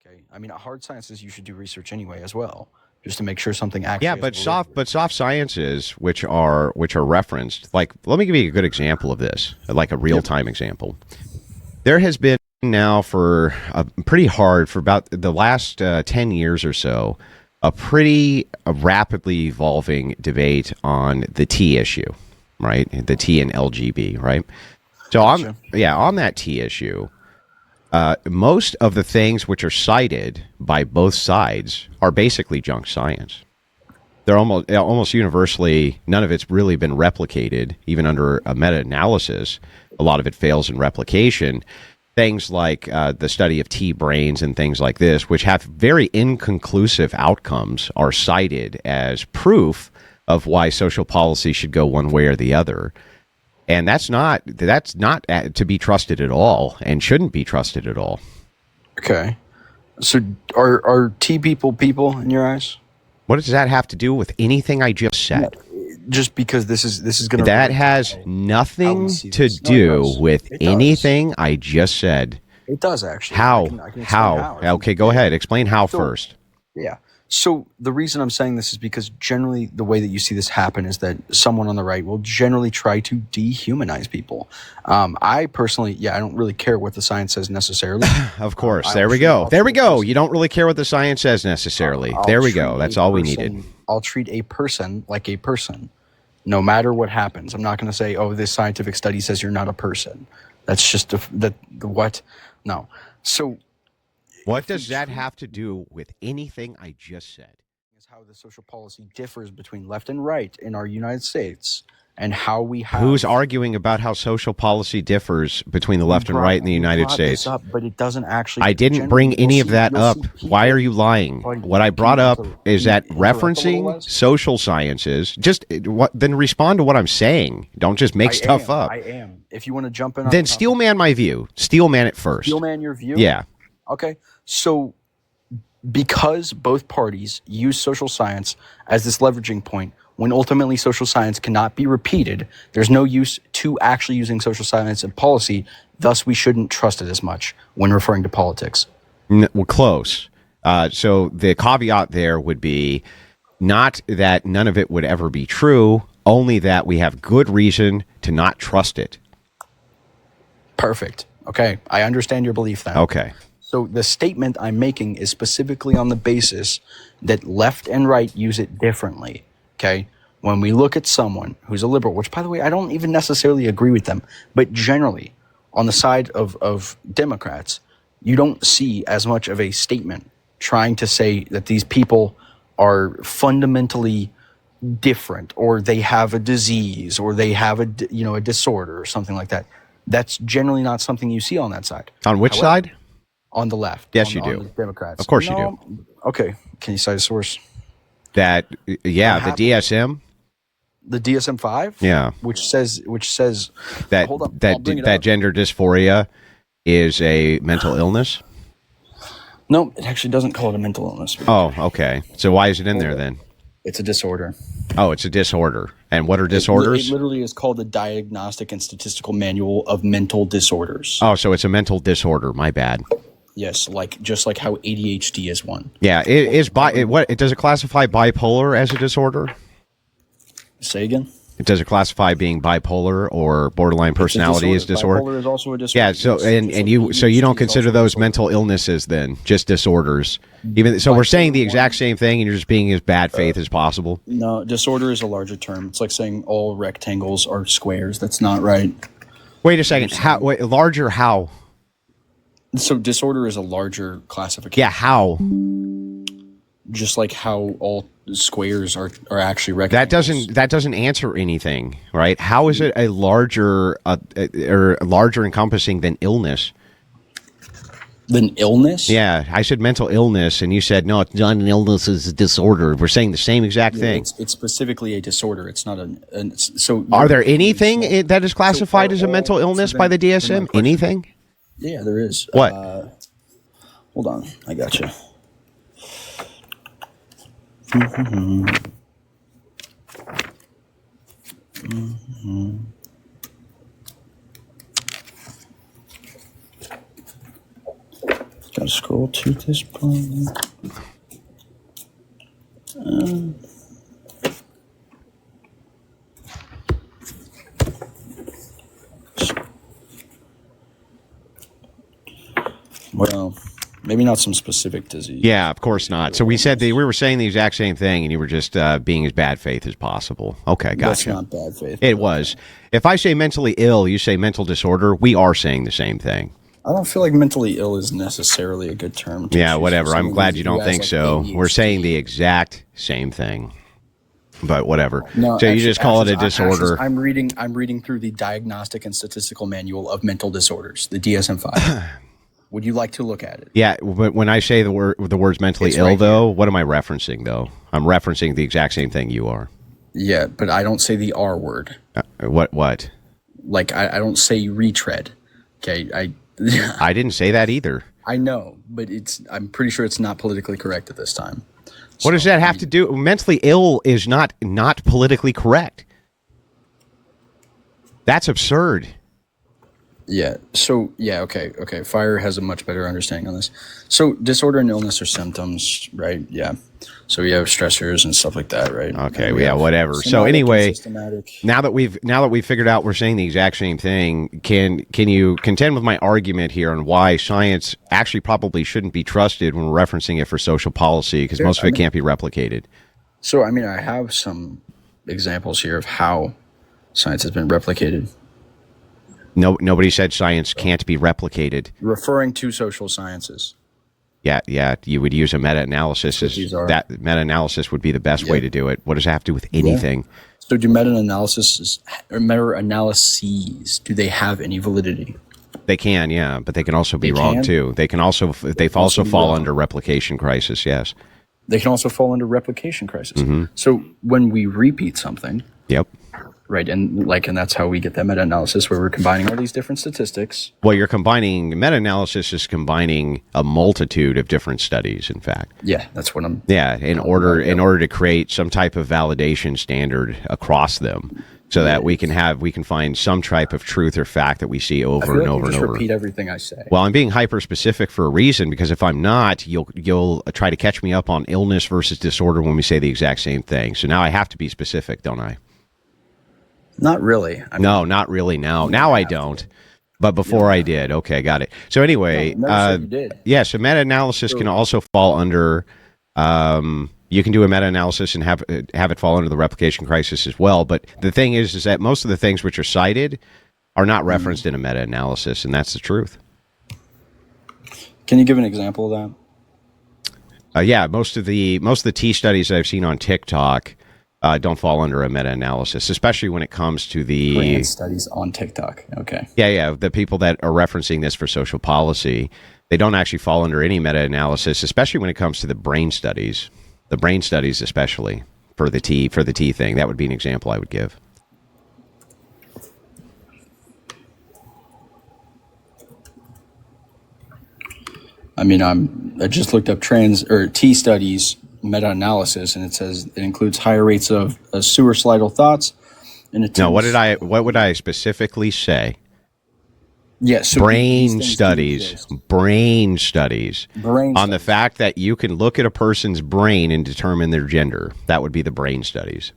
Okay, I mean, hard sciences you should do research anyway as well, just to make sure something actually. Yeah, but soft sciences, which are referenced, like let me give you a good example of this, like a real time example. There has been now for pretty hard for about the last 10 years or so, a pretty rapidly evolving debate on the T issue, right? The T and LGB, right? So Gotcha. on that T issue, most of the things which are cited by both sides are basically junk science. They're almost universally, none of it's really been replicated, even under a meta-analysis. A lot of it fails in replication. Things like the study of T brains and things like this, which have very inconclusive outcomes, are cited as proof of why social policy should go one way or the other. And that's not to be trusted at all, and shouldn't be trusted at all. Okay. So are T people in your eyes? What does that have to do with anything I just said? Just because this is going to... That has nothing to do with anything I just said. It does, actually. How? I can explain how? Okay, go ahead. Explain how first. Yeah. So the reason I'm saying this is because generally the way that you see this happen is that someone on the right will generally try to dehumanize people. I personally, I don't really care what the science says necessarily. Of course. There we go. There we go. You don't really care what the science says necessarily. There we go. That's all we needed. I'll treat a person like a person, no matter what happens. I'm not going to say, oh, this scientific study says you're not a person. That's just what? No. So... what does that have to do with anything I just said? Is how the social policy differs between left and right in our United States, and how we have... Who's arguing about how social policy differs between the left and right in the United States? Up, but it doesn't actually... I didn't bring any of that up. Why are you lying? What I brought up is that referencing social sciences, then respond to what I'm saying. Don't just make stuff up. I am. If you want to jump in... Then steelman my view. Steelman it first. Steelman your view? Yeah. Okay. So because both parties use social science as this leveraging point, when ultimately social science cannot be repeated, there's no use to actually using social science in policy. Thus, we shouldn't trust it as much when referring to politics. Well, close. So the caveat there would be not that none of it would ever be true, only that we have good reason to not trust it. Perfect. Okay. I understand your belief then. Okay. So the statement I'm making is specifically on the basis that left and right use it differently, okay? When we look at someone who's a liberal, which, by the way, I don't even necessarily agree with them, but generally, on the side of Democrats, you don't see as much of a statement trying to say that these people are fundamentally different, or they have a disease, or they have a disorder or something like that. That's generally not something you see on that side. On which side? On the left. Yes, you on do. The Democrats. Of course you do. Okay. Can you cite a source? The DSM? The DSM-5? Yeah. Which says that hold on, that gender dysphoria is a mental illness? No, it actually doesn't call it a mental illness. Oh, okay. So why is it in there then? It's a disorder. Oh, it's a disorder. And what are disorders? It literally is called the Diagnostic and Statistical Manual of Mental Disorders. Oh, so it's a mental disorder. My bad. Yes, just like how ADHD is one. Yeah, does it classify bipolar as a disorder? Say again? Does it classify being bipolar or borderline personality as disorder? Bipolar is also a disorder. Yeah, so you don't consider those mental illnesses then, just disorders. So we're saying the exact same thing, and you're just being as bad faith as possible. No, disorder is a larger term. It's like saying all rectangles are squares. That's not right. Wait a second. Larger how? So disorder is a larger classification. Yeah, how? Just like how all squares are actually rectangles. That doesn't answer anything, right? How is it a larger or larger encompassing than illness? Than illness? Yeah, I said mental illness, and you said no, it's not an illness; it's a disorder. We're saying the same exact thing. It's specifically a disorder. It's not so. Are there anything that is classified as a mental illness by the DSM? Anything? Yeah, there is. What? Hold on, I got you. Gotta scroll scroll to this point. Well, maybe not some specific disease. Yeah, of course not. So we said we were saying the exact same thing, and you were just being as bad faith as possible. Okay, gotcha. That's not bad faith. It was. If I say mentally ill, you say mental disorder, we are saying the same thing. I don't feel like mentally ill is necessarily a good term. Yeah, whatever. I'm glad you don't think so. We're saying the exact same thing. But whatever. No, so you just call it a disorder. I'm reading through the Diagnostic and Statistical Manual of Mental Disorders, the DSM-5. Would you like to look at it? Yeah, but when I say the words mentally It's ill, right though, what am I referencing, though? I'm referencing the exact same thing you are. Yeah, but I don't say the R word. What? Like, I don't say retread. Okay, I didn't say that either. I know, but I'm pretty sure it's not politically correct at this time. What does that have to do? Mentally ill is not politically correct. That's absurd. Yeah. So, yeah, okay. Fire has a much better understanding on this. So, disorder and illness are symptoms, right? Yeah. So, we have stressors and stuff like that, right? Okay, yeah, whatever. So anyway, now that we've figured out we're saying the exact same thing, can you contend with my argument here on why science actually probably shouldn't be trusted when we're referencing it for social policy, because most of it can't be replicated? So, I mean, I have some examples here of how science has been replicated. No, nobody said science can't be replicated. Referring to social sciences. Yeah, you would use a meta-analysis. That meta-analysis would be the best way to do it. What does it have to do with anything? Yeah. So do meta-analyses, do they have any validity? They can, yeah, but they can also be wrong too. They've also fall under replication crisis, yes. They can also fall under replication crisis. Mm-hmm. So when we repeat something, yep. Right, and that's how we get that meta-analysis, where we're combining all these different statistics. Well, you're combining meta-analysis is combining a multitude of different studies. In fact, yeah, that's what I'm. Yeah, in order to create some type of validation standard across them, so that we can find some type of truth or fact that we see over and over and over. Repeat everything I say. Well, I'm being hyper specific for a reason, because if I'm not, you'll try to catch me up on illness versus disorder when we say the exact same thing. So now I have to be specific, don't I? Not really. No, not really now. Now I don't. But before I did. Okay, got it. So anyway, you did. Yeah, so meta-analysis can also fall under, you can do a meta-analysis and have it fall under the replication crisis as well. But the thing is that most of the things which are cited are not referenced in a meta-analysis, and that's the truth. Can you give an example of that? Yeah, most of the T studies that I've seen on TikTok don't fall under a meta-analysis, especially when it comes to the brand studies on TikTok. Okay. Yeah, the people that are referencing this for social policy, they don't actually fall under any meta-analysis, especially when it comes to the brain studies. The brain studies, especially for the T thing, that would be an example I would give. I mean, I just looked up T studies meta-analysis, and it says it includes higher rates of suicidal thoughts. No, what would I specifically say? Yes, so brain studies on the fact that you can look at a person's brain and determine their gender. That would be the brain studies.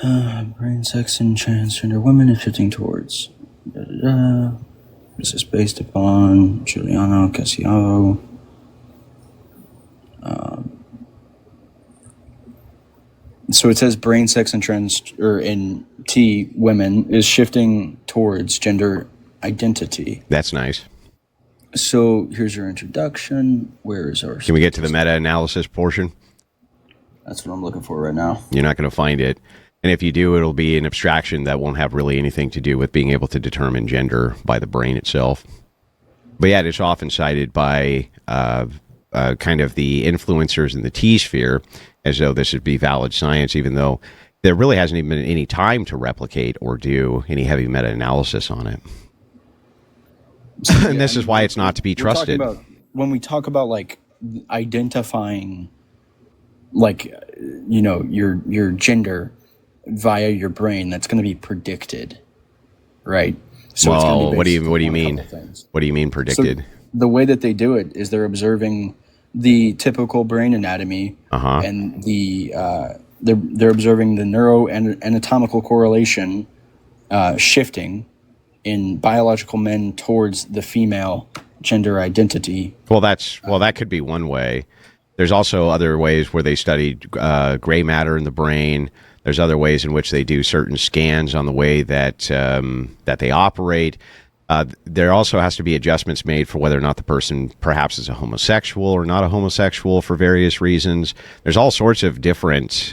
Brain sex and transgender women is shifting towards. This is based upon Giuliano Cassiano. So it says brain sex and in T women is shifting towards gender identity. That's nice. So here's your introduction. Where is our? Can we get to the meta-analysis portion? That's what I'm looking for right now. You're not going to find it. And if you do, it'll be an abstraction that won't have really anything to do with being able to determine gender by the brain itself. But yeah, it's often cited by kind of the influencers in the T-sphere as though this would be valid science, even though there really hasn't even been any time to replicate or do any heavy meta-analysis on it. And this is why it's not to be trusted. When we talk about like identifying, like, you know, your gender via your brain, that's going to be predicted, right? So it's going to be What do based you on a mean? couple things. What do you mean So predicted? the way that they do it is they're observing the typical brain anatomy, Uh-huh. and they're observing the neuro and anatomical correlation shifting in biological men towards the female gender identity. Well, that could be one way. There's also other ways where they study gray matter in the brain. There's other ways in which they do certain scans on the way that that they operate. There also has to be adjustments made for whether or not the person perhaps is a homosexual or not a homosexual for various reasons. There's all sorts of different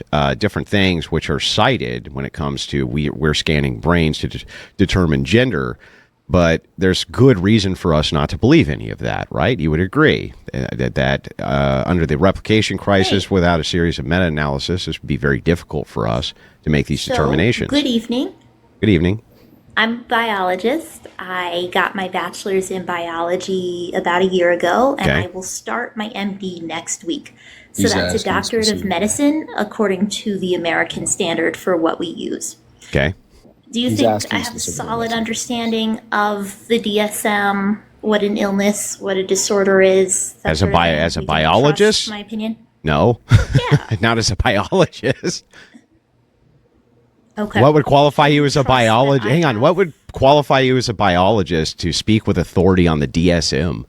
things which are cited when it comes to we're scanning brains to determine gender. But there's good reason for us not to believe any of that, right? You would agree that under the replication crisis, without a series of meta-analysis, this would be very difficult for us to make these determinations. Good evening. Good evening. I'm a biologist. I got my bachelor's in biology about a year ago, and Okay. I will start my MD next week. So He's that's a asking doctorate of specifically. medicine according to the American standard for what we use. Okay. Do you He's think asking I have a specifically solid about understanding of the DSM, what an illness, what a disorder is? that As a sort of thing? as a You can biologist? trust my opinion? No, Yeah. not as a biologist. Okay. What would qualify you as a Trust that I biologist? Hang on. have- What would qualify you as a biologist to speak with authority on the DSM?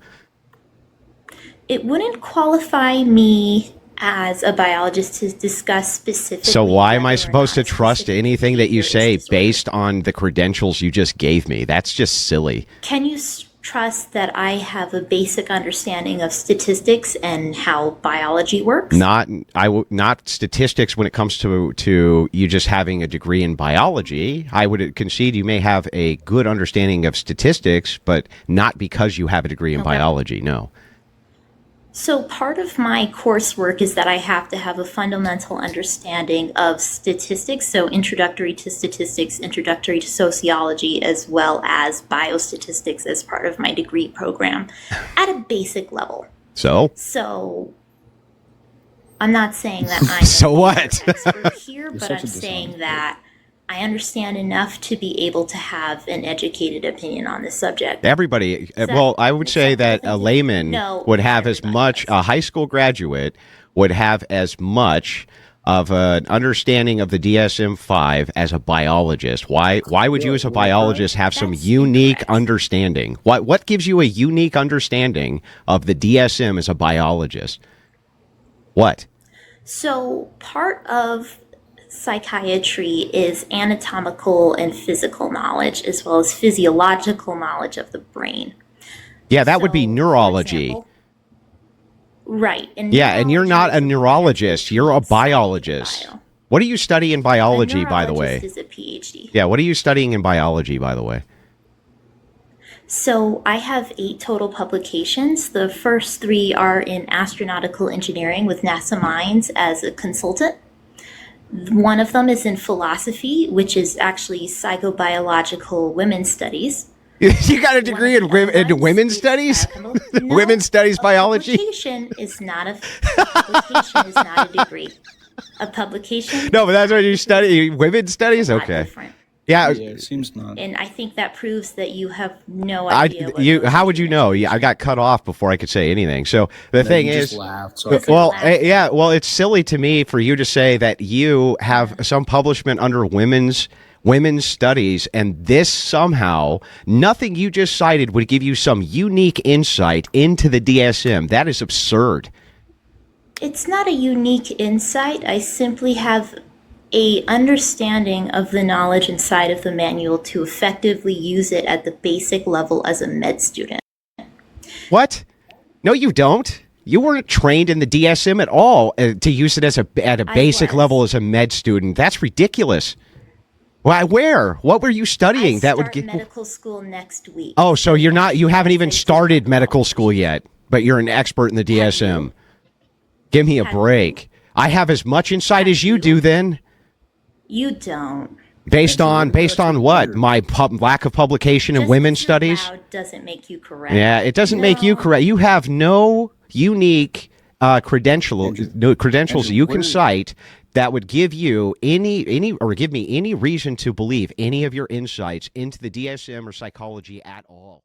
It wouldn't qualify me as a biologist to discuss specifically. So why am I whether or supposed to not trust specific anything that you behavior is say disordered. based on the credentials you just gave me? That's just silly. Can you trust that I have a basic understanding of statistics and how biology works? Not statistics when it comes to you just having a degree in biology. I would concede you may have a good understanding of statistics, but not because you have a degree in biology. No. So part of my coursework is that I have to have a fundamental understanding of statistics, so introductory to statistics, introductory to sociology, as well as biostatistics as part of my degree program at a basic level. So I'm not saying that I'm So a what? expert here, but such I'm a dishonest saying person. that I understand enough to be able to have an educated opinion on this subject. Everybody, that- well, I would is say that that a something- layman No, would have as everybody much, does. a high school graduate would have as much of an understanding of the DSM-5 as a biologist. Why would you as a biologist have some That's unique incorrect. understanding? What gives you a unique understanding of the DSM as a biologist? What? So part of psychiatry is anatomical and physical knowledge, as well as physiological knowledge of the brain. Yeah, that would be So, for neurology. example- Right. Yeah, and you're not a neurology is neurologist. You're a science biologist. bio. What do you study in A biology, by the way? neurologist is a PhD. Yeah, what are you studying in biology, by the way? So I have 8 total publications. The first 3 are in astronautical engineering with NASA Mines as a consultant. One of them is in philosophy, which is actually psychobiological women's studies. You got a degree in, One of the other ones women's is studies? biochemical- No, Women's studies a biology? Publication is not a degree. A publication. No, but that's what you study. Women's studies? is a lot Okay. different. Yeah. Yeah, it seems not. And I think that proves that you have no idea. what You. those How would you know? information Yeah, I got cut off before I could say anything. So the thing You is, just laughed, so I figured- well, laugh. yeah, well, it's silly to me for you to say that you have some publishment under women's studies, and this somehow nothing you just cited would give you some unique insight into the DSM. That is absurd. It's not a unique insight. I simply have a understanding of the knowledge inside of the manual to effectively use it at the basic level as a med student. What? No, you don't. You weren't trained in the DSM at all to use it as at a basic was. level as a med student. That's ridiculous. Why? Where? What were you studying? I that would start get. medical school next week. Oh, so you're not. You haven't even I did started not medical know. school yet, but you're an expert in the DSM. you? Give me a Have you? break. I have as much insight Have as you you? do. Then, You don't. based on what? My lack of publication in Just women's 'cause you're studies. loud doesn't make you correct. Yeah, it doesn't make you No. correct. You have no unique credentials Andrew, you can we're- cite that would give you any or give me any reason to believe any of your insights into the DSM or psychology at all.